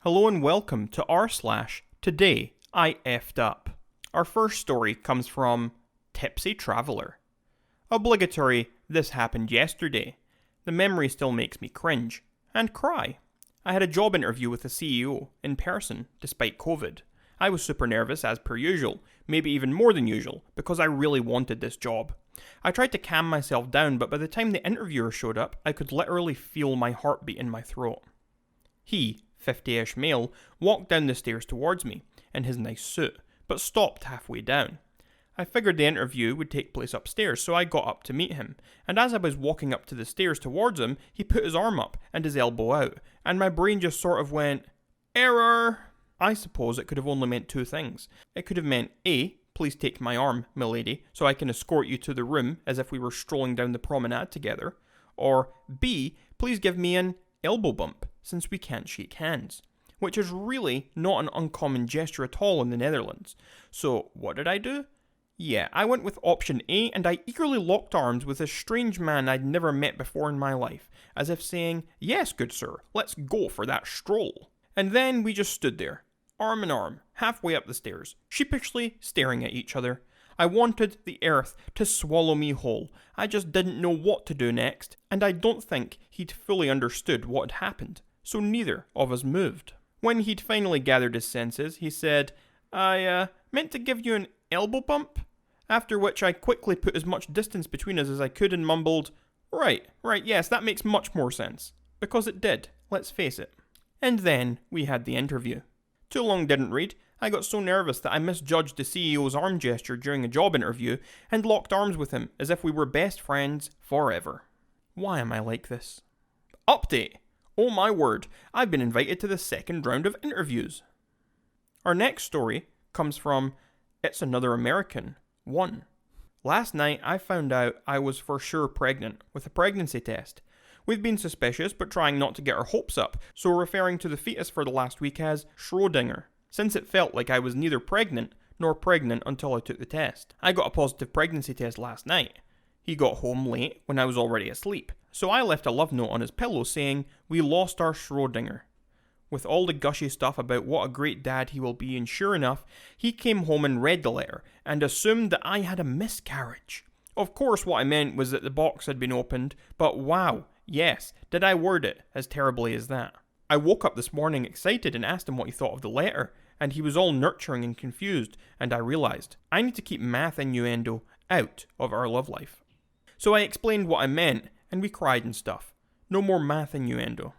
Hello and welcome to r/Today I effed up. Our first story comes from Tipsy Traveller. Obligatory, this happened yesterday. The memory still makes me cringe and cry. I had a job interview with the CEO in person despite COVID. I was super nervous as per usual, maybe even more than usual, because I really wanted this job. I tried to calm myself down, but by the time the interviewer showed up, I could literally feel my heartbeat in my throat. He, 50-ish male, walked down the stairs towards me, in his nice suit, but stopped halfway down. I figured the interview would take place upstairs, so I got up to meet him, and as I was walking up to the stairs towards him, he put his arm up and his elbow out, and my brain just sort of went, error! I suppose it could have only meant two things. It could have meant A, please take my arm, milady, so I can escort you to the room as if we were strolling down the promenade together, or B, please give me an elbow bump, since we can't shake hands, which is really not an uncommon gesture at all in the Netherlands. So what did I do? Yeah, I went with option A, and I eagerly locked arms with a strange man I'd never met before in my life, as if saying, yes, good sir, let's go for that stroll. And then we just stood there, arm in arm, halfway up the stairs, sheepishly staring at each other. I wanted the earth to swallow me whole. I just didn't know what to do next, and I don't think he'd fully understood what had happened, so neither of us moved. When he'd finally gathered his senses, he said, I meant to give you an elbow bump? After which I quickly put as much distance between us as I could and mumbled, right, yes, that makes much more sense. Because it did, let's face it. And then we had the interview. Too long didn't read. I got so nervous that I misjudged the CEO's arm gesture during a job interview and locked arms with him as if we were best friends forever. Why am I like this? Update! Oh my word, I've been invited to the second round of interviews. Our next story comes from It's Another American 1. Last night I found out I was for sure pregnant with a pregnancy test. We've been suspicious but trying not to get our hopes up, so referring to the fetus for the last week as Schrödinger, since it felt like I was neither pregnant nor pregnant until I took the test. I got a positive pregnancy test last night. He got home late when I was already asleep, so I left a love note on his pillow saying, we lost our Schrödinger. With all the gushy stuff about what a great dad he will be, and sure enough, he came home and read the letter, and assumed that I had a miscarriage. Of course what I meant was that the box had been opened, but wow, yes, did I word it as terribly as that. I woke up this morning excited and asked him what he thought of the letter, and he was all nurturing and confused, and I realised I need to keep math innuendo out of our love life. So I explained what I meant, and we cried and stuff. No more math innuendo.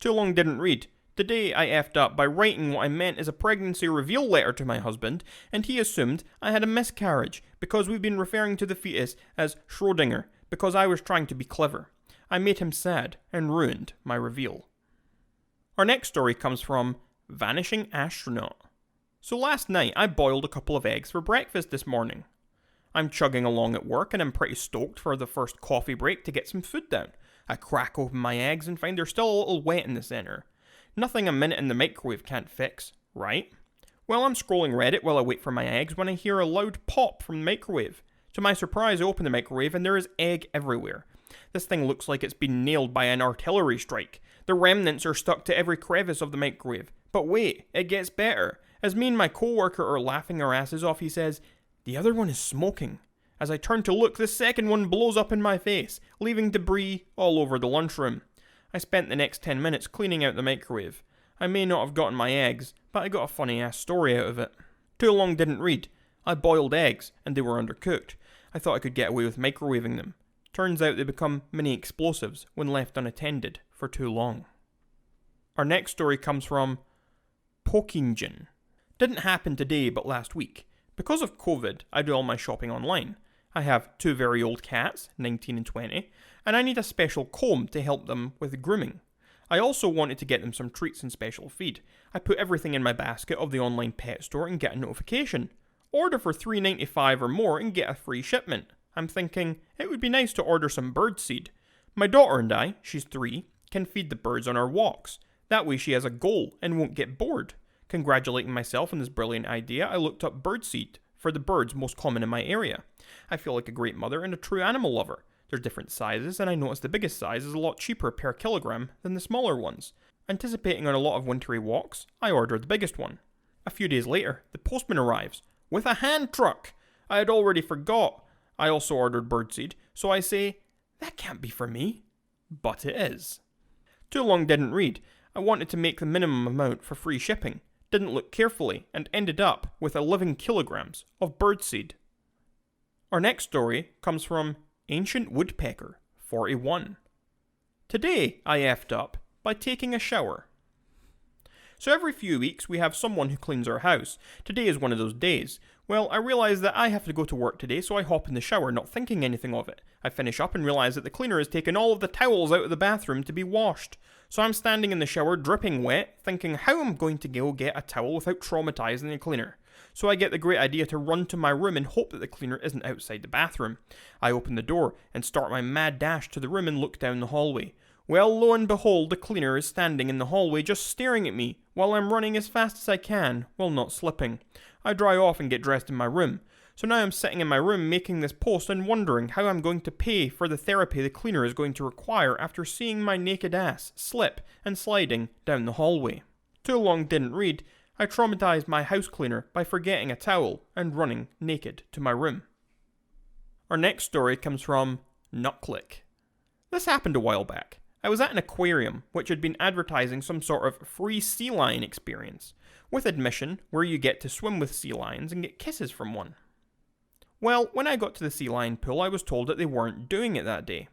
Too long didn't read. Today I effed up by writing what I meant as a pregnancy reveal letter to my husband, and he assumed I had a miscarriage because we've been referring to the fetus as Schrödinger because I was trying to be clever. I made him sad and ruined my reveal. Our next story comes from Vanishing Astronaut. So last night I boiled a couple of eggs for breakfast this morning. I'm chugging along at work and I'm pretty stoked for the first coffee break to get some food down. I crack open my eggs and find they're still a little wet in the centre. Nothing a minute in the microwave can't fix, right? Well, I'm scrolling Reddit while I wait for my eggs when I hear a loud pop from the microwave. To my surprise, I open the microwave and there is egg everywhere. This thing looks like it's been nailed by an artillery strike. The remnants are stuck to every crevice of the microwave. But wait, it gets better. As me and my co-worker are laughing our asses off, he says, the other one is smoking. As I turn to look, the second one blows up in my face, leaving debris all over the lunchroom. I spent the next 10 minutes cleaning out the microwave. I may not have gotten my eggs, but I got a funny ass story out of it. Too long didn't read. I boiled eggs, and they were undercooked. I thought I could get away with microwaving them. Turns out they become mini explosives when left unattended for too long. Our next story comes from Pokingen. Didn't happen today but last week. Because of COVID, I do all my shopping online. I have two very old cats, 19 and 20, and I need a special comb to help them with grooming. I also wanted to get them some treats and special feed. I put everything in my basket of the online pet store and get a notification. Order for $3.95 or more and get a free shipment. I'm thinking, it would be nice to order some bird seed. My daughter and I, she's 3, can feed the birds on our walks. That way she has a goal and won't get bored. Congratulating myself on this brilliant idea, I looked up bird seed for the birds most common in my area. I feel like a great mother and a true animal lover. There's different sizes, and I noticed the biggest size is a lot cheaper per kilogram than the smaller ones. Anticipating on a lot of wintry walks, I order the biggest one. A few days later, the postman arrives with a hand truck. I had already forgot. I also ordered birdseed, so I say, that can't be for me. But it is. Too long didn't read. I wanted to make the minimum amount for free shipping, didn't look carefully, and ended up with 11 kilograms of birdseed. Our next story comes from Ancient Woodpecker 41. Today I effed up by taking a shower. So every few weeks we have someone who cleans our house. Today is one of those days. Well, I realise that I have to go to work today, so I hop in the shower, not thinking anything of it. I finish up and realise that the cleaner has taken all of the towels out of the bathroom to be washed. So I'm standing in the shower, dripping wet, thinking how I'm going to go get a towel without traumatising the cleaner. So I get the great idea to run to my room and hope that the cleaner isn't outside the bathroom. I open the door and start my mad dash to the room and look down the hallway. Well, lo and behold, the cleaner is standing in the hallway just staring at me while I'm running as fast as I can while not slipping. I dry off and get dressed in my room. So now I'm sitting in my room making this post and wondering how I'm going to pay for the therapy the cleaner is going to require after seeing my naked ass slip and sliding down the hallway. Too long didn't read. I traumatized my house cleaner by forgetting a towel and running naked to my room. Our next story comes from Nutclick. This happened a while back. I was at an aquarium which had been advertising some sort of free sea lion experience, with admission where you get to swim with sea lions and get kisses from one. Well, when I got to the sea lion pool, I was told that they weren't doing it that day.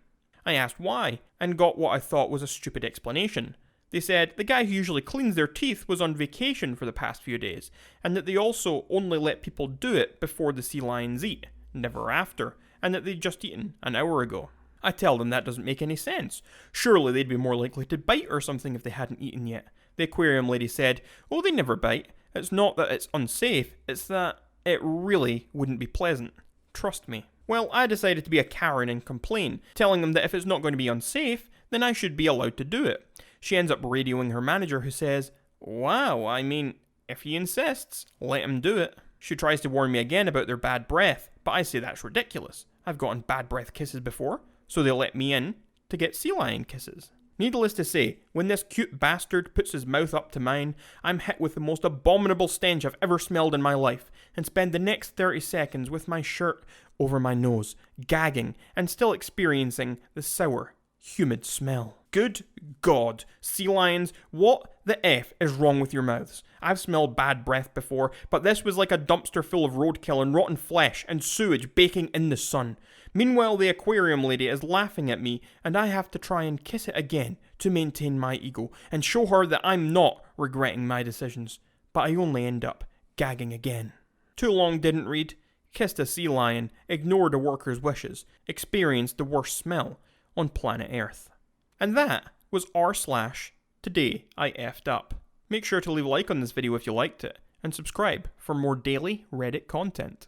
I asked why, and got what I thought was a stupid explanation. They said the guy who usually cleans their teeth was on vacation for the past few days, and that they also only let people do it before the sea lions eat, never after, and that they'd just eaten an hour ago. I tell them that doesn't make any sense. Surely they'd be more likely to bite or something if they hadn't eaten yet. The aquarium lady said, oh, they never bite. It's not that it's unsafe, it's that it really wouldn't be pleasant. Trust me. Well, I decided to be a Karen and complain, telling them that if it's not going to be unsafe, then I should be allowed to do it. She ends up radioing her manager, who says, wow, I mean, if he insists, let him do it. She tries to warn me again about their bad breath, but I say that's ridiculous. I've gotten bad breath kisses before, so they let me in to get sea lion kisses. Needless to say, when this cute bastard puts his mouth up to mine, I'm hit with the most abominable stench I've ever smelled in my life, and spend the next 30 seconds with my shirt over my nose, gagging, and still experiencing the sour, humid smell. Good God, sea lions, what the F is wrong with your mouths? I've smelled bad breath before, but this was like a dumpster full of roadkill and rotten flesh and sewage baking in the sun. Meanwhile, the aquarium lady is laughing at me, and I have to try and kiss it again to maintain my ego and show her that I'm not regretting my decisions. But I only end up gagging again. Too long didn't read. Kissed a sea lion, ignored a worker's wishes, experienced the worst smell on planet Earth. And that was r/Today I effed up. Make sure to leave a like on this video if you liked it, and subscribe for more daily Reddit content.